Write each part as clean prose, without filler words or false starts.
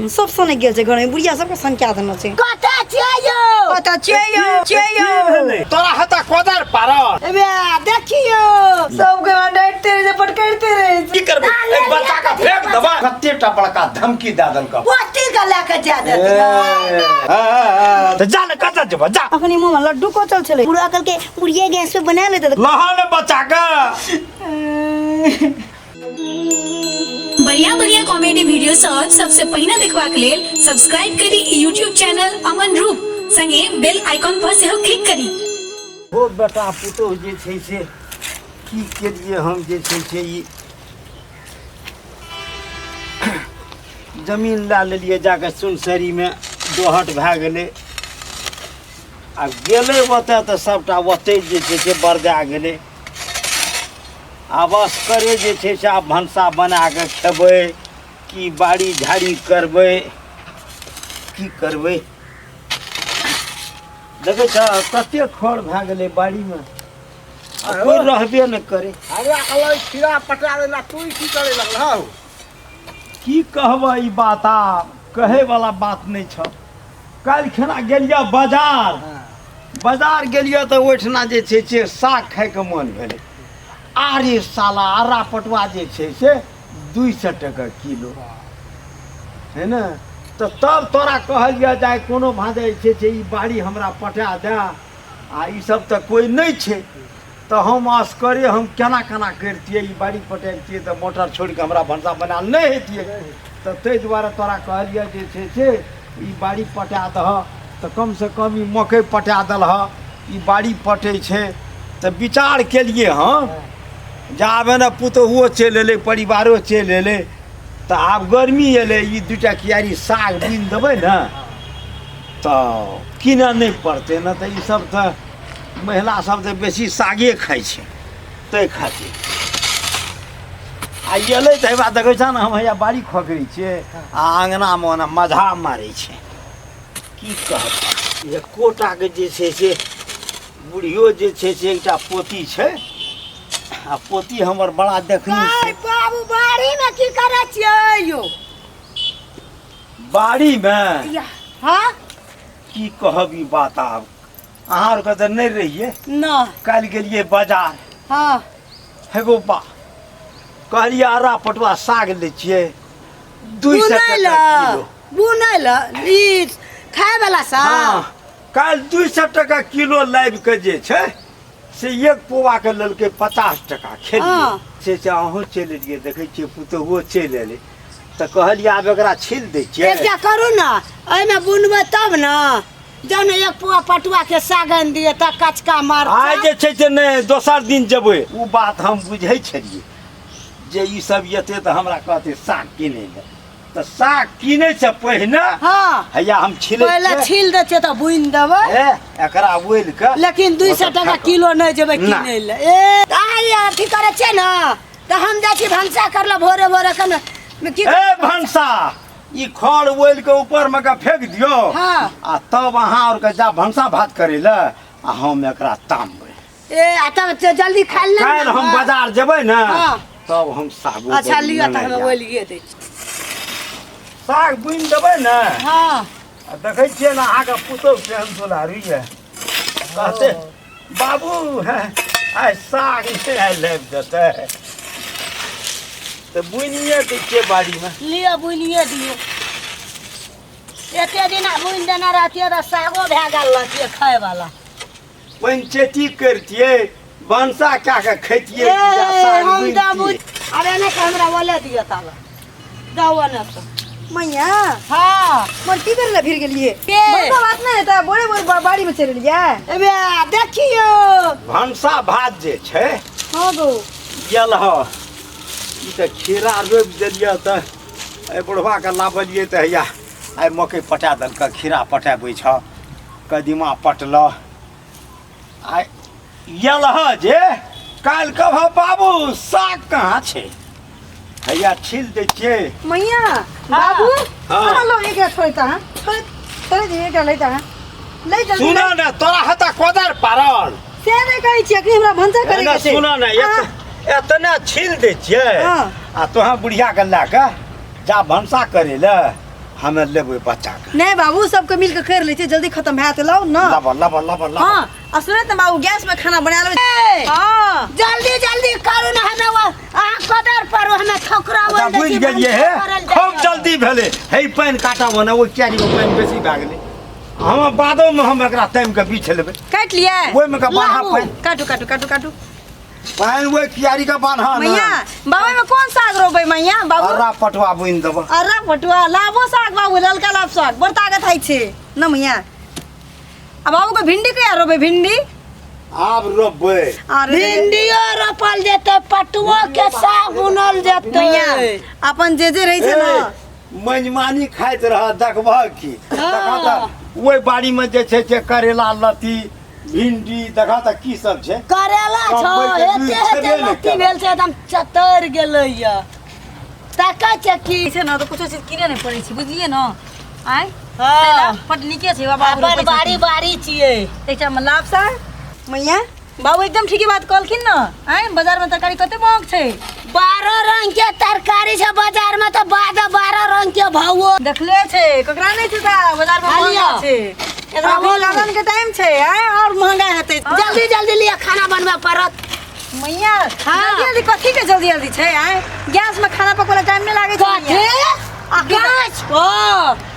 सब सने गेल छै घर में बुढ़िया सबके संख्या देना छै कता छियो तोरा हता कोदर पारल एबे देखियो सबके डांटते रहे पटकरते रहे की करबे एक बच्चा का फेंक दबा कत्ते टा बड़का धमकी दे देलक पोती का लेके जा दे त जा न कत जब जा अखनी मुंह में लड्डू कोचल छले पूरा कल के उड़िए गैस पे बना लेते लहन बच्चा का बढ़िया कॉमेडी वीडियो सबसे पहिने देखबाक लेल सब्सक्राइब करी यूट्यूब चैनल अमन रूप संगे बेल आइकन पर सेहो क्लिक करी। ओ बेटा पुतो जे छै से की केलिए हम जे छै से ई जमीन ला लेलिए जाके सुनसरी में दोहट भए गेलै आ गेलै ओतऽ तऽ सबटा ओतै जे छै से बरदा गेलै आब असकरे जे छै से आब भनसा बना के खेबै कि बाड़ी झाड़ी करबै की करबै देखै छ कते खर भए गेलै बाड़ीमे कोई रहबे न करे अरे अलग खीरा पटा देला तू की करे लगल हौ की कहबै ई बात आब कहै वाला बात नहि छ काल्हि खना गेलियै बाजार गेलियै तऽ ओहिठना जे छै से साग खायके मन भेलै आरे साला आरा पटुआ जे छै से 200 टका किलो है न तऽ तब तोरा कहलिए जाय कोनो भादे छै से ई बाड़ी हमरा पटा दे आ ई सब तऽ कोई नहि छै तऽ हम असकरे हम केना करितियै ई बाड़ी पटेबतियै तऽ मोटर छोड़ि कऽ हमरा भनसा बनायल नहि हेतियै तऽ ताहि दुआरे तोरा कहलिए जे छै से ई बाड़ी पटा दह तऽ कमसँ कम ई मकइ पटा देलह ई बाड़ी पटै छै तऽ विचार केलिए हम जाबे ने पुतहुओ चलि एलै परिवारो चलि एलै तऽ आब गर्मी एलै ई 2टा कियारी साग बीन देबै ने तऽ कीनऽ नहि पड़तै ने तऽ ई सब तऽ महिला सब तऽ बेसी सागे खाइ छै ताहि खातिर आ एलै तऽ हेबा देखै छ ने हम हैया बाड़ी खोकरै छियै आ अङ्गनामे ओना मझा मारै छै की कहब ये कोटाके जे छै से बुढ़ियो जे छै से एकटा पोती छै आ पोती हमर बड़ा देखनी छै बाबू बाड़ी में की करे छियै यो बाड़ी में हां की कहब ई बात आब अहाँ आरके तऽ नहि रहिए ना काल्हि गेलिए बाजार हां हेगो बा कहलिए आरा पटुआ साग लै छियै 200 टका किलो बुनैल ई खाय वाला साग हाँ काल्हि 200 टका किलो लाबि के जे छै से एक पौआ के लेलकै 50 टका खेलिए से अहूँ चलि एलिए देखै छियै पुतहुओ चलि एलै तऽ कहलिए आब एकरा छील दै छियै एकटा करू ना एहिमे बुनबै तब ना जौन एक पुआ पटुआ के सागन दिए त कचका मार आइ जे छै से नहि दोसर दिन जेबै ओ बात हम बुझै छलिए जे ई सब एतै तऽ हमरा कहतै साग किनै लए तऽ साग किनै से पहिने हां हैया हम छिलै पहिले छील दै छै तऽ बुनि देबै एकरा ओइल के लेकिन 200 टका किलो नहि जेबै किनै लए आइ अथी करे छै ना तऽ हम जाइ छी भनसा करला भोरे कन भनसा ई खड़ ओइल के ऊपर में के फेंक दियो आ तब अहाँ और के जा भनसा भात करे ले आ हम एकरा तामबै आ तब जल्दी खा ले काल्हि हम बाजार जेबै ने तब हम साग अच्छा लिया त हम ओइलिए दै छी साग बुनि देबै ने हां देखै छियै ने अहाँके पुतहु केहन दुलारी है कहते बाबू आइ साग लाबि देतै तऽ बुनिए दै छियै बाड़ीमे लिअ बुनिए दियौ एते दिन बुनि देना रहतियै तऽ सागो भए गेल रहतियै खाय वाला पंचेती करतियै भनसा कए के खैतियै साग हम बुनितियै अब एने के हमरा बोले दियो ताला जाओ ने तो मैया हां मन की करे फिर गेलिए के बड़का बात नहीं है बोले बोले बाड़ी में चल लिया एबे देखियो भनसा भात जे छै हां गो गेल ह ई तऽ खीरा रोपि देलियै तऽ एहि बुढ़वा के लाबलियै तऽ हैया आइ मकइ पटा देलकै खीरा पटाबै छ कदीमा पटल आइ गेल ह जे काल्हि कह बाबू साग कहाँ छै हैया छील दै छियै मैया बाबू हां लो एक छोड़ता है छोड़ दे एक लेता है ले जल्दी सुन न तोरा हता कोदर पारल से नहीं कहै छियै कि हमरा भनसा करे के छै सुन न एतना छील दै छियै आ तोहाँ बुढ़िया के लए के जा भनसा करे ले हमें लेबै बच्चा के नहीं बाबू सबके मिल के कर ले छी जल्दी खत्म भए त लाओ ना लब हां आ सुने त बाबू गैस में खाना बना लेबै हां जल्दी जल्दी करू ना हमें वो अहाँ कदर पर हमें ठोकरावल अच्छा बुझ गेलिए हे खूब जल्दी भेले हे पानी काटब ना वो क्यारी में पानी बेसी भए गेलै हम बादो में हम एकरा टाइम के बीछ लेबै काट लिया ओइ में का बान्हा पानी काटू काटू काटू काटू पानी वो क्यारी का बान्हा ना मैया बाबू में कौन साग रोबै मैया बाबू अरा पटवा बुइन देब अरे पटुआ लाबो साग बाबू ललका लाब साग बड़ ताकत है छे न मैया आ बाबू को भिंडी कया रोबै भिंडी आब रोपबै अरे भिंडियो रोपल जेते पटुओ के साग बुनल जेते मैया अपन जे रहै छै ना मनमानी खाइत रह देखबह की देखा त ओइ बाड़ी में जे छै करेला लती भिंडी देखा त की सब छै करेला छो एते एते लत्ती भेल छै एकदम चतर गेलै या ताका छै की छै ना तो कुछो चीज किने नहीं पड़ै छै बुझलिए ना आय हां पट नीके छै बाबू अपन बारी बारी छियै एकटा में लाभ साग मैया बाबू एकदम ठीके बात कहलखिन ना आय बाजार में तरकारी कते महग छै 12 रंग के तरकारी छै बाजार में तो 12 रंग के भावो देखले छै ककरा नहीं छै ता बाजार में महंगा छै एकरा भी लगन के टाइम छै आय और महंगा हेतै जल्दी जल्दी लिया खाना बनवा पड़त मैया हाँ। जल्दी जल्दी कथी के जल्दी जल्दी छै आय गैस में खाना पकोला टाइम नहीं लागे छै कथी मैया। गैस पर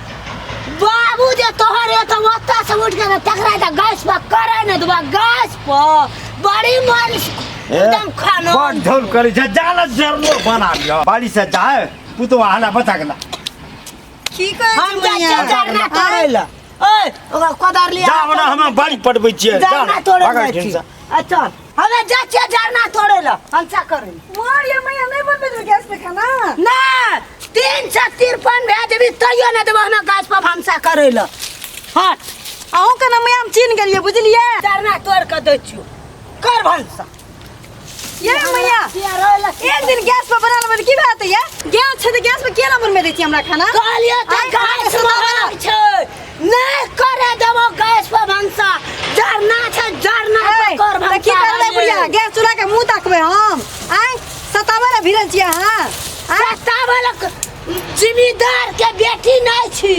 बाबू जे तोहरे तो ओत्ता से उठ के तकरा त गैस पर करे न दुबा गैस पर बड़ी मन एकदम खाना बड़ झोल करे छै जाला जरलो बना लियो बाड़ी से जाए पुतो आला बता गेला की कहै हम छै मैया जरना तोड़ेला ओए ओकरा कोदार लिया जा बना हम बाड़ी पटबै छियै जरना तोड़े अच्छा हमें जा के जरना तोड़ेला हम सा करे मोर ये मैया नहीं बनबे दे गैस पे खाना ना 353 भेज देबी तइयो न देबो हमें गैस पर भंसा करेला हट अहूँ के ना मैया हम चीन गेलिए बुझलिए जरना तोड़ के दै छियो कर भंसा ये मैया एक दिन गैस पे बना लेबै की बात है गैस छै त गैस पे केना बनबे दै छी हमरा खाना कहलियो त गैस पर छै नहीं करे देबो गैस पर भंसा जरना छै जरना पर कर भंसा की करबै बुढ़िया गैस चूल्हा के मुंह ताकबै हम आय सतावे ला भिरल छियै अहाँ सतावल जिम्मेदार के बेटी नहीं छी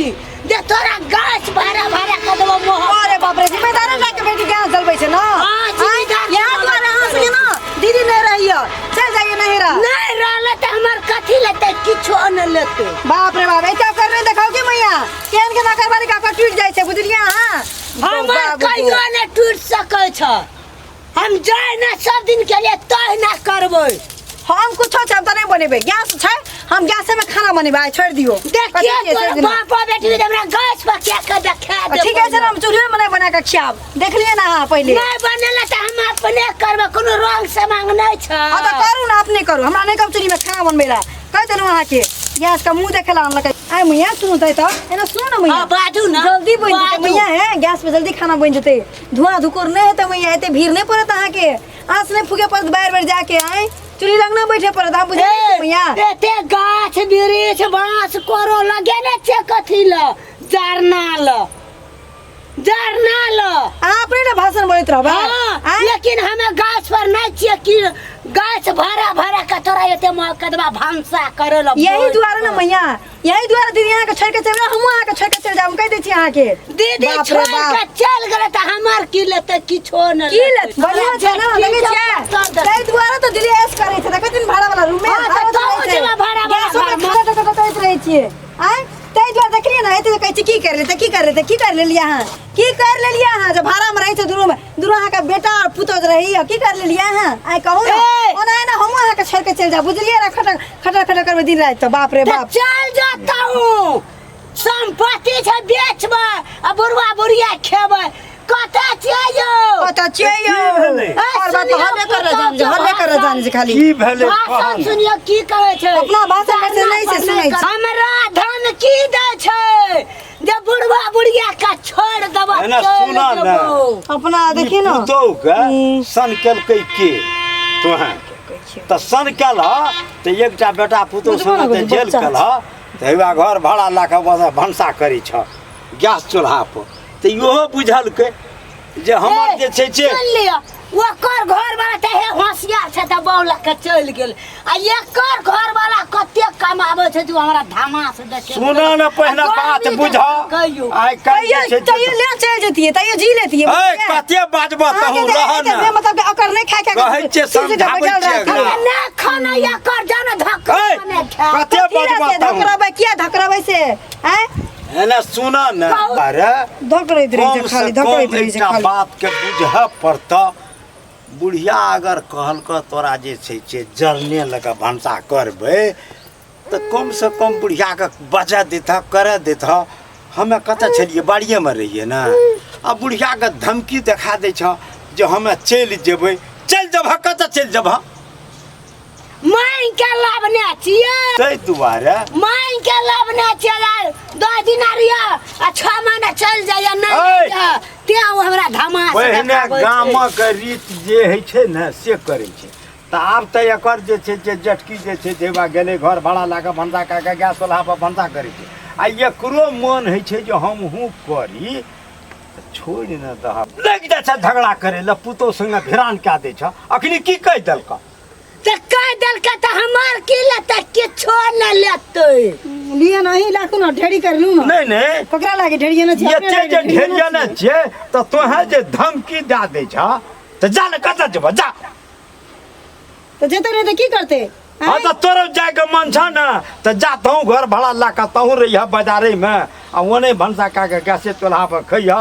जे तोरा गैस भरा भरा के देबो मोह अरे बाप रे जिम्मेदार ना के बेटी गैस जलबै छै ना हां जिम्मेदार यहाँ तुम्हारे हाथ में ना दीदी नहीं रहियो चल जाइए नहीं रहा नहीं रहले त हमर कथि लेते किछो न लेते बाप रे बाप ऐसा कर नहीं देखाओ की मैया केन के नकरबारी का टूट जाय छै बुझलिए हां हमर कहियो न टूट सकै छ हम जाय न सब दिन के लिए तय न करबै हम कुछ छै हम त नहीं बनेबे गैस छै हम गैस में खाना बनेबे छोड़ दियो देखिए तोर बाप बेटी हमरा गैस पर क्या के देखा दे ठीक है सर हम चूल्हे में नहीं बना के खियाब देख लिए ना हां पहले नहीं बनेला त हम अपने करबे कोनो रंग से मांग नहीं छ हां तो करू ना अपने करू हमरा नहीं कब चूल्हे में खाना बनबेला कह देलु अहाँ के गैस का मुंह देखेला हम लगे आय मैया सुन तै त एना सुन ना मैया हां बाजू ना जल्दी बन जते मैया है गैस पे जल्दी खाना बन जते धुआं धुकुर नहीं हेते मैया एते भीड़ नहीं पड़त अहाँ के आस नहीं फुगे पर बाहर बाहर जाके आए चूल्ही लग ना बैठे पड़त हम बुझे मैया एते गाछ बिरिछ बांस कोरो लगेने छे कथि ल जरना ल आपने ना भाषण बोलत रहबा हां लेकिन हमें गाछ पर नहीं छिए कि गाछ भरा भरा के तोरा एते मकदमा भंसा करे ल यही द्वारा ना मैया यही द्वारा दीदी यहाँ के छोड़ के चल हम वहाँ के छोड़ के चल जाऊं कह दै छी अहाँ के दीदी छोड़ के चल गेले त हमर की लेते किछो न की लेत बढ़िया छै ना लगे छै तै द्वारा तो दिल्ली ऐस करे छै देखै दिन भाड़ा वाला रूम में भाड़ा वाला करत रहै छियै आय तै द्वारा देखलिए ना एते कहै छी की कर लेते की कर लेलिए अहाँ की कर लेलिए अहाँ जब भाड़ा में रहै छै दूर अहाँ के बेटा और पुतो रही की कर लेलिए अहाँ आय कहू ना ओना है ना हम अहाँ के छोड़ के चल जा बुझलिए ना खटा करबे दिन रात तो बाप रे बाप चल जाता हूँ संपत्ति छै बेचबे आ बुढ़वा बुढ़िया खेबे कता चाहिए और बात हल्ले कर जान जे खाली की भेले भाषण सुनियो की कहै छै अपना भाषण में से नहीं से सुनै छै हमरा धन की दै छै जे बुढ़वा बुढ़िया का छोड़ देबा है ना सुना ना अपना देखी ना पुतो के सन केलकै के तोहा त सन केला त एकटा बेटा पुतो सन त जेल केला त हेवा घर भाड़ा लाके भंसा करै छ गैस चूल्हा पर त इहो बुझलकै जे हमर जे छै से ओकर घर वाला त हे होशियार छै त बौला के चल गेल आ एकर घर वाला कते कमाबै छै तू हमरा धामा से देखे सुनो न पहिने बात बुझ कहियो आइ काल्हि जे छै तैयो ले चल जतिए तैयो जी लेतिए ए कते बाजबो तहु रह न मतलब कि ओकर नहीं खा कहै छियै समझाबै छियै एकरा। ना खाना एकर जाने धक्का ए, ने खा कते बाजबो तहु धकराबै किया धकराबै से हैं एने सुन न अरे धकरैत रही कम छै से खाली कम धकरैत रही छै एकटा खाली बात के बुझह पड़ता बुढ़िया अगर कहलक तोरा जे छै जरने लगा भनसा करबै तऽ कम से कम बुढ़िया के बजा देता करे देता हमे कतऽ छलिए बाड़िए में रहिए ना आ बुढ़िया के धमकी देखा दै छ जे हमे चलि जेबै चलि जबह कतऽ चलि जबह माई के लाभने छियै ताहि दुआरे माई के लाभने छियै 2 दिन रिया आ 6 महीना चल जाइए ऐ! नहीं त्या हमरा धामा से पहिने देखाबै छै। गामक रीत जे होइ छै ने से करै छै तऽ आब तऽ एकर जे छै जे जटकी जे छै देवा गेलै घर भाड़ा लऽ कऽ भनसा कऽ कऽ गैस चूल्हापर भनसा करै छै आ एकरो मोन होइ छै जे हमहूँ करी तऽ छोड़ि ने दह लागि जाइ छै झगड़ा करै लए पुतहु सङ्गे भिरान कए दै छ अखनी की कहि देलक तऽ कह देलकै तऽ हमार की लेतै किछो नहि लेतै लिए नहीं लाखू ना ढेरी कर लू ना नहि नहि ककरा लागे ढेरिए ना छै एते जे ढेरिया ने छै तऽ तोहें जे धमकी दए दै छ तऽ जा ने कतऽ जेबह जा तो जेते नहीं तो की करते हाँ तो तोरो जाके मन छ न तो जा तहूँ घर भाड़ा ला के तहूँ रहिह बाजारे में आ ओने भनसा का के गैसे चूल्हा पर खइह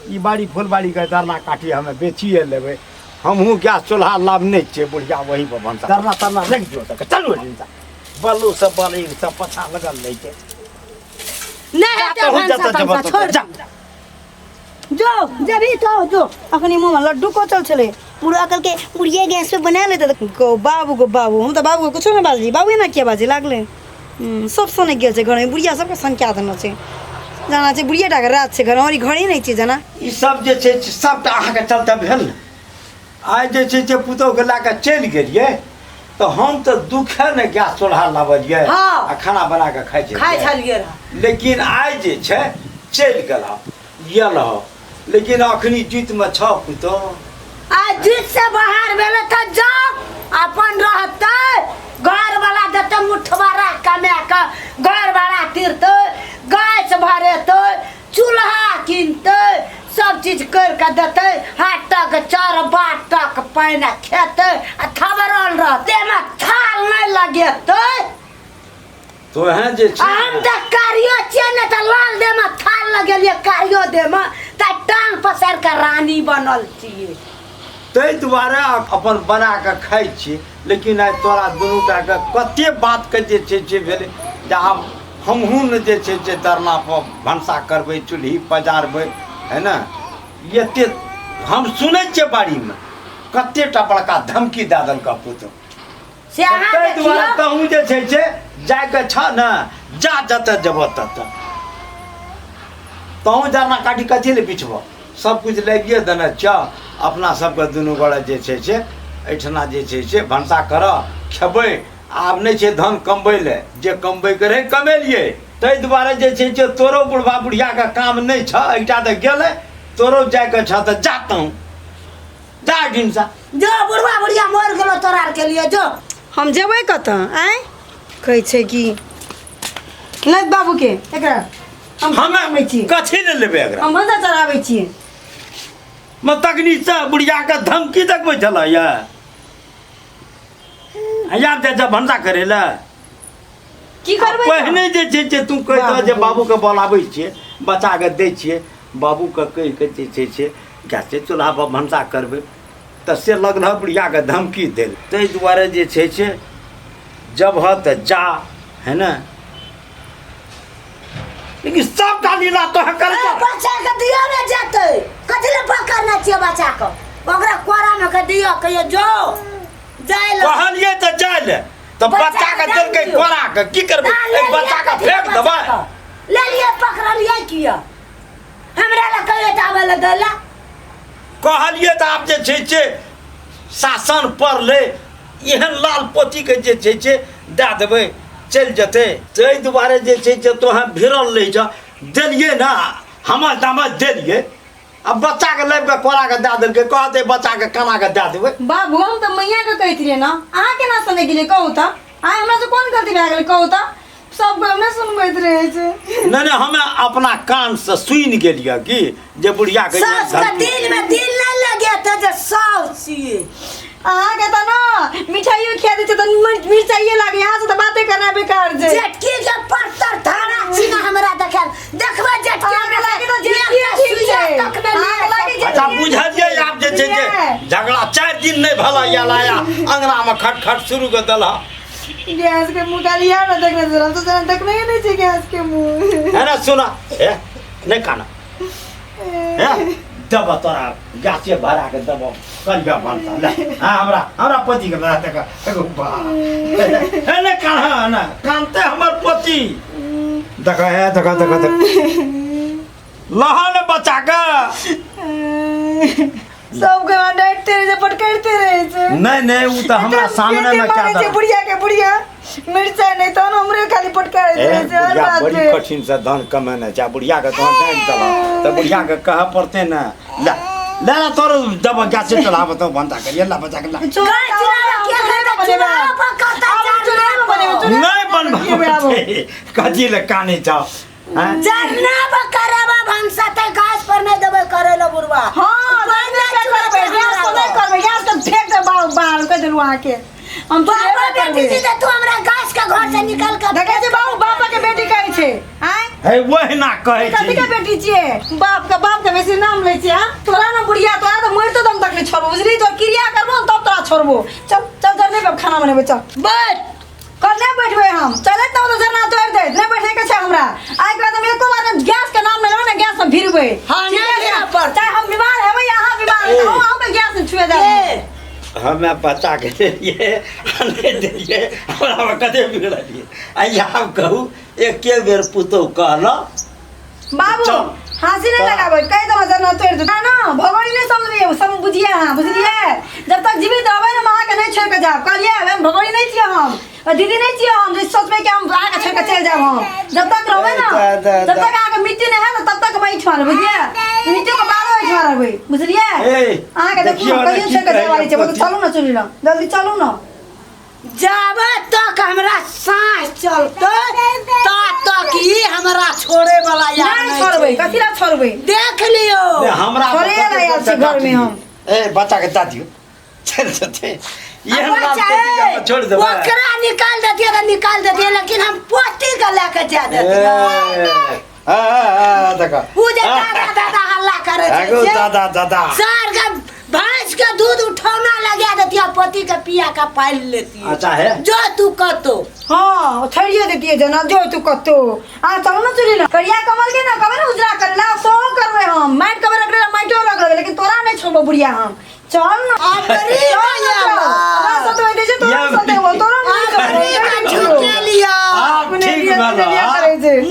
ई बाड़ी फुलबाड़ी के दरना काटी हमें बेचिए लेबै हमहूँ गैस चूल्हा लाभ नहीं छे बुढ़िया वही पर भनसा दरना तरना रख दियो तक चलू जिनसा बल्लू सब बली सब पछा लगल नहीं छे नहीं जा हेतै तहूँ भनसा जतऽ तनसा, जेबह छोड़ जा जो जभी तो जो अखनी मुंह में लड्डू को चल चले पूरा करके बुढ़िया गैस पे बना लेते तो को बाबू हम तो बाबू को कुछ ना बाजी बाबू ना किया बाजी लागले सब सोने गेल छै घर में बुढ़िया सबके संख्या देना छै जाना छै बुढ़िया टा के रात छै घर हमारी घरे नहीं छै जाना ई सब जे छै सबटा अहाँके चलते भेल ने आइ जे छै से पुतहु के लए कऽ चलि गेलियै तऽ हम तऽ दुखे ने गैस चूल्हा लाबलियै हाँ। आ खाना बना कऽ खाइ खाइ छै छलियै रह लेकिन आइ जे छै चलि गेलह गेलह लेकिन अखनी जीतमे छ पुतहु आ जीत से बाहर भेले तऽ जाओ अपन रहतै घर वाला देतै मुठवारा कमा कऽ घर वाला तिरतै गैस भरेतै चूल्हा किनतै सब चीज कर के देतै हाथ तक चार बाट तक पानि खेतै आ खबरल रहतै में थाल नहीं लगेतै तोहें जे छै हम तऽ कारियो छियै ने तऽ लाल दे में थाल लगेलियै कारियो दे में तऽ टांग पसार के रानी बनल छियै ताहि दुआरे अपन बना कऽ खाइ छियै लेकिन आइ तोरा दुनू टाके कते बातके जे छै से भेलै जे आब हमहूँ ने जे छै से दरना पर भनसा करबै चूल्ही पजारबै है ने एते हम सुनै छियै बाड़ीमे कतेटा बड़का धमकी दए देलक पुतहु से अहाँ ताहि दुआरे देखियौ तहूँ जे छै से जाके छ ने जा जतऽ जेबह ततऽ तहूँ जरना काटी कथी लए बिछबह सबकिछु लागिए देने छ अपना सबके दुनू गोड़े जे छै से एहिठिना जे छै से भनसा करऽ खेबै आब नहि छै धन कमबै लए जे कमबैके रहै कमेलियै ताहि दुआरे जे छै से तोरो बुढ़बा बुढ़ियाके काम नहीं छ एकटा तऽ गेलै तोरो जाके छ तऽ जातहूँ जा ढिमसा जो बुढ़वा बुढ़िया मर गेलो तोरा आर के लिए जो हम जेबै कतऽ आय कहै छै कि नहीं बाबू के एकरा हम हमे आबै छी कथी ने लेबै एकरा हम भंसा चढ़ाबै छियै मैं तकनी से बुढ़िया के धमकी देखबै छल आब जा भनसा करे ला की करबै पहिने जे छै से तू कहि दह जे बाबू के बोलाबै छियै बच्चा के दै छियै बाबू के कहि के जे छै से गैसे चूल्हा पर भनसा करबै तऽ से लगल बुढ़िया के धमकी देल ताहि दुआरे जे छै से जब ह तऽ जा है ना लेकिन सबटा लीला तो कर बच्चा के दियो ने जेतै कथि ले पकड़ना छियै बच्चा के ओकरा कोरा में के दियो कहियो जो जाय ले कहलिए तऽ जाय ले तो बच्चा के देलकै कोरा के की करबै ए बच्चा के फेंक देबै ले लिए पकड़लिए किया हमरा ला कहियो आवे ले देला कहलिए तऽ आब जे छै से शासन पर ले एहन लाल पोती के जे छै से दए देबै चलि जेतै ताहि दुआरे जे छै से तोहें भिड़ल रहि जा देलिए ना हमर दामद देलिए अब बच्चा के लेब के कोरा के दे देलकै कहते बच्चा के कना के दे देबै बाबू हम तो मैया के कहत रहिए ना अहाँ केना सुनै गेलिए कहू त आइ हमरा से कोन गलती भए गेलै कहू त सब को हमने सुनबैत रहे छै नहीं हमें अपना कान से सुन गेलिए कि जे बुढ़िया के सास का दिल में दिल नहीं लगे तो जे सास छिए अहाँ के त ना मिठाइयो खिया दै छै त मिर्चाइए लागे यहाँ से त बातें करना बेकार छै जेटकी के पत्थर थाना छिना हमरा देखल देखबे जेटकी अहाँ के लागे त जेटकी ठीक छै अहाँ के लागे जे अच्छा बुझलिए आप जे छै जे झगड़ा 4 दिन नहीं भला या लाया अंगना में खटखट शुरू कर देला गैस के मुंह डालिया ना देखने जरा तो जरा देखने ही नहीं चाहिए गैस के मुंह है ना सुना ए नहीं खाना है दब तोरा गाछे भरा के दब करिया बनता ले हां हमरा पति के रहते का एगो बा है ना खाना ना कानते हमर पति देखा है देखा लहन बच्चा का सब के डांटते रहे पटकते रहे छै नहीं वो तो हमरा सामने में क्या था बुढ़िया मिर्चा नहीं तो हमरे खाली पटकाए रहे छै हर बात बड़ी पे कठिन से धन कमाने चाहे बुढ़िया के तो डांट दला तो बुढ़िया के कह पड़ते ना ले ले तोर जब गाछे चला तो बनता करिए ला बच्चा के ला नहीं बन कजी ले काने जाओ जरना बकरवा भंसा ते घास पर नहीं देबे करे लो बुरवा हां करबे गैस तो फेंक दे बाहर कर देलु आके हम तो बेटी जी तू हमरा घास के घर से निकाल के देखे जे बाबू बापा के बेटी कहै छै हैं है वही ना कहै छी कथि के बेटी छियै बाप के बेसी नाम लै छै हां तोरा ना बुढ़िया तोरा तो मर तो दम तक नहीं छोड़बो बुझली तो क्रिया करबो तब तोरा छोड़बो चल चल जर नहीं खाना बनेबे चल बैठ कर नहीं बैठबे हम चले तो जरना तोड़ दे नहीं बैठे के छै हमरा आइ के बाद हम एको बार गैस के नाम लेबे ना गैस से भिरबे हां नहीं पर चाहे हम बीमार हेबै अहाँ बीमार हेबै हम के गैस से छुए जाबे हमें बच्चा के लिए आने दिए हमरा कते बिगड़लिए आइया हम कहू एक बेर पुतो कहलो बाबू हंसी नहीं लगाबे कई तो नजर न तोड़ दे ना भगवान नहीं समझिए सब बुझिए हां बुझलिए जब तक जीवित रहबै ना मां के नहीं छोड़ के जाब कहलिए हम भगवान नहीं छिए हम दीदी नहीं छिए हम जे सोचबे कि हम आके छोड़ के चल जाब हम जब तक रहबै ना जब तक आके मिट्टी नहीं है ना तब तक मैं छोड़ बुझिए मिट्टी के बाद में छोड़ रहबै बुझलिए आके देखियो कहियो छोड़ के जाय वाली छै तो चलू ना चली ना जल्दी चलू ना जाबे तक हमरा सांस चलते ता तक ही हमरा छोड़े वाला यार नहीं छोड़बै कथि ला छोड़बै देख लियो हमरा छोड़े ना यार से घर में हम ए बच्चा के दा दियो चल चल ये हम छोड़ दे ओकरा निकाल देतिए तो निकाल देतिए लेकिन हम पोती के लेके जा देतिए हां देखा वो जे दादा हल्ला करे आगो छै दादा सर के भैंस के दूध उठौना लगा देतिए पोती के पिया का पाल लेती अच्छा है जो तू कतो हां छोड़िए देतिए जना जो तू कतो आ चलो ना चली ना करिया कमल के ना कबर उजरा करला सो करबे हम माइट कबर रखले माइटो लगले लेकिन तोरा नहीं छोड़बो बुढ़िया हम चल ना अबरी तोरा सतो दे जे तोरा सतो हो तोरा अबरी का झुके लिया ठीक बाला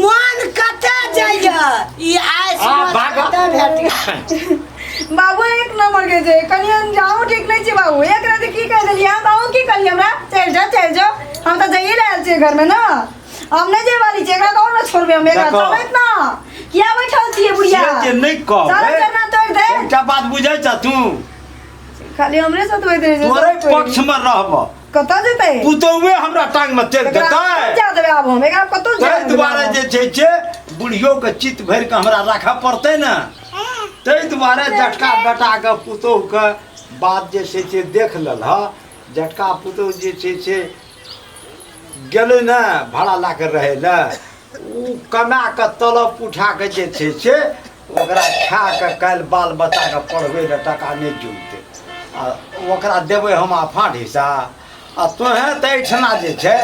मन कते जाइया ई आइस भागा बाबू एक नंबर के जे कनियन जाऊ ठीक नहीं छी बाबू एक रात की कह देलिए बाबू की कहली हमरा चल जा हम तो जाइए रहल छी घर में ना हम नहीं जे वाली छै एकरा तो और ना छोड़बे हम एकरा चलत ना किया बैठल छी बुढ़िया ये नहीं कह चल चलना तोड़ दे एकटा बात बुझै छ तू खाली हमरे साथ होइत रहे तोरे पक्ष में रहब कत जेतै पुतौवे हमरा टांग में तेल देतै जा देबे आब हम एकरा कत जा तै दुआरे जे छै बुढ़ियो के चित भर के हमरा राखा पड़तै ना तै दुआरे जटका बेटा के पुतौ के बात जे छै देख लेल ह जटका पुतौ जे छै गेलै ना भाड़ा ला के रहै ल उ कमा के तलब उठा के जे छै ओकरा खा के काल्हि बाल बच्चा के पढ़बै ल टका नहीं जुटतै आ ओकरा देबै हम आफाट हिस्सा आ तोहें तऽ एहिठिना जे छै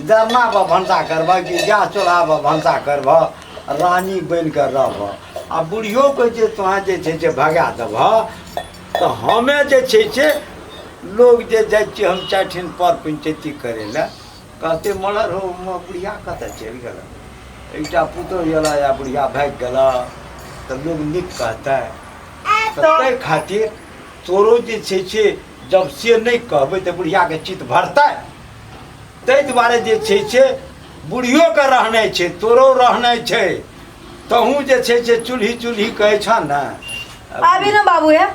जरना पर भनसा करबह कि गैस चूल्हा पर भनसा करबह रानी बनि कऽ रहबह आ बुढ़ियोके जे तोहें जे छै से भगा देबह तऽ हमे जे छै से लोग जे जाइ छियै हम चारिठिन पर पंचायती करै लए कहते मलर हो बुढ़िया कतऽ चलि गेल एकटा पुतहु गेला या बुढ़िया भागि गेला तऽ लोग नीक कहतै तऽ ताहि खातिर तोरो जे छै से जब से नहीं कहबै तऽ बुढ़िया के चित भरतै ताहि दुआरे जे छै से बुढ़ियो के रहनाइ छै तोरो रहनाइ छै तहूँ जे छै से चूल्ही कहै छ ने अभी ना बाबू है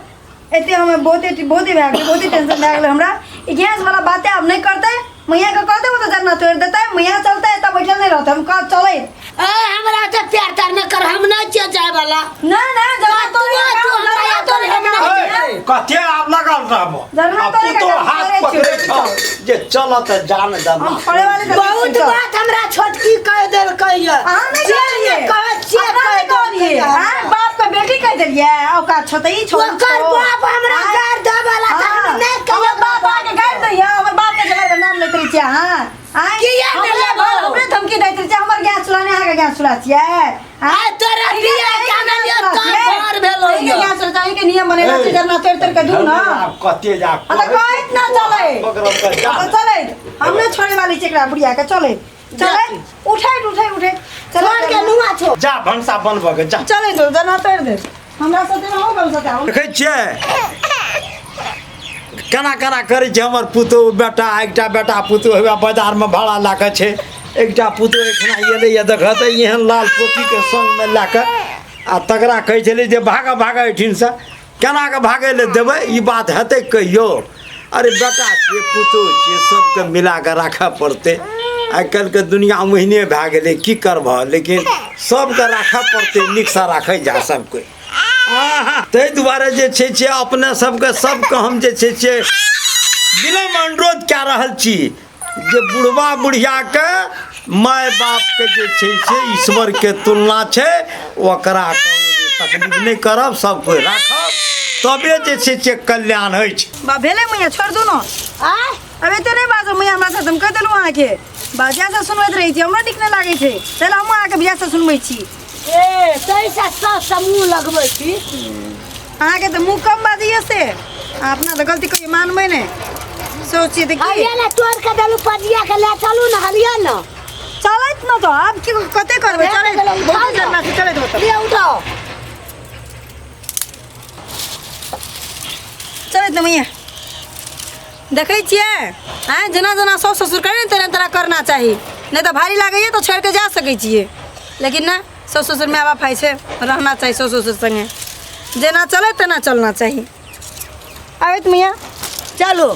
एते हमें बहुते टेंशन भए गेल हमरा ई गैस वाला बातें अब नहीं करते मैया के कहते वो तो जरना तोड़ देता है मैया चलता है तब बैठल नहीं रहता हम कह चले ए हमरा से प्यार तार न कर हम ना चे जाए वाला ना ना जरा तो कथे आप लगल रहबो जरना अब तू तो हाथ पकड़े छ जे चलत जान दमा हम पड़े वाले बहुत बात हमरा छोटकी कह देल कहिए हां नहीं करिए कह करिए हां बाप का बेटी कह देलिए औका छोतई छोड़ ओकर बाप हमरा गार दे वाला था हम नहीं कहिए बाप आके गाड़ दैया हमर बाप के जगह का नाम लेते रही हां हां किया नहीं लेबो हमरे धमकी दैत रही हमर गैस चलाने आगे गैस चला छिए हां तोरा दिया जाना लियो तो घर भेलो ये गैस चलाने के नियम बनेला छै जरना तोड़ के दू ना कते जा अत कहत ना चले पकड़ब के जा चले हमने छोड़े वाली चकरा बुढ़िया के चले चले उठे छोड़ के नुआ छो जा भंसा बनबो के जा चले तो जरना तोड़ दे हमरा साथे ना हो गल सका देखै छियै केना केना करै छै हमर पुतो बेटा एकटा बेटा पुतो हेबे बाजार में भाड़ा लाके छै एकटा पुतो एखना एलै या देखते एहन लाल पोती के संग में लाके आ तकरा कहै छलै जे भाग एठिन से केना के भागै ले देबै ई बात हेतै कहियो अरे बेटा के पुतो छै सबके मिला के राखऽ पड़तै आइ काल्हिके दुनिया ओहिने भए गेलै की करबह लेकिन सबके राखऽ पड़तै नीकसँ राखै जा सब कोइ ताहि दुआरे जे छै से अपने सबके हम जे छै से विनम्र अनुरोध कए रहल छी जे बुढ़वा बुढ़ियाके माय बापके जे छै से ईश्वरके तुलना छै ओकरा तकलीफ नहीं करब सब कोई राखब तबे जे छै से कल्याण होइ छै बा भेले मैया छोड़ दू न आ अबे ते नहीं बाजो मैया हमरा साथ हम कह देलू अहाँ के बाजा से सुनबैत रही छी हमरा ठीक नहीं लागे छै चल हम अहाँ के बियाह से सुनबै छी ए तैसा सब समूह लगबै छी अहाँ के तो मुंह कम बाजिए से अपना तो गलती कोई मानबै ने सोचिए देखिए हरिया ने तोड़ के देलू पजिया के ले चलू न हरिया न चलत न तो अब की कते करबै चले बहुत जन्ना से चले तो ले उठाओ चले तो मैया देखै छियै हैं जना जना सास ससुर करे तेना तेना करना चाहिए नहीं तो भारी लागैए तो छोड़ के जा सकै छियै लेकिन ना सास ससुर माय बाप है से रहना चाहिए सास ससुर संगे जेना चले तेना चलना चाहिए आबे मैया चलो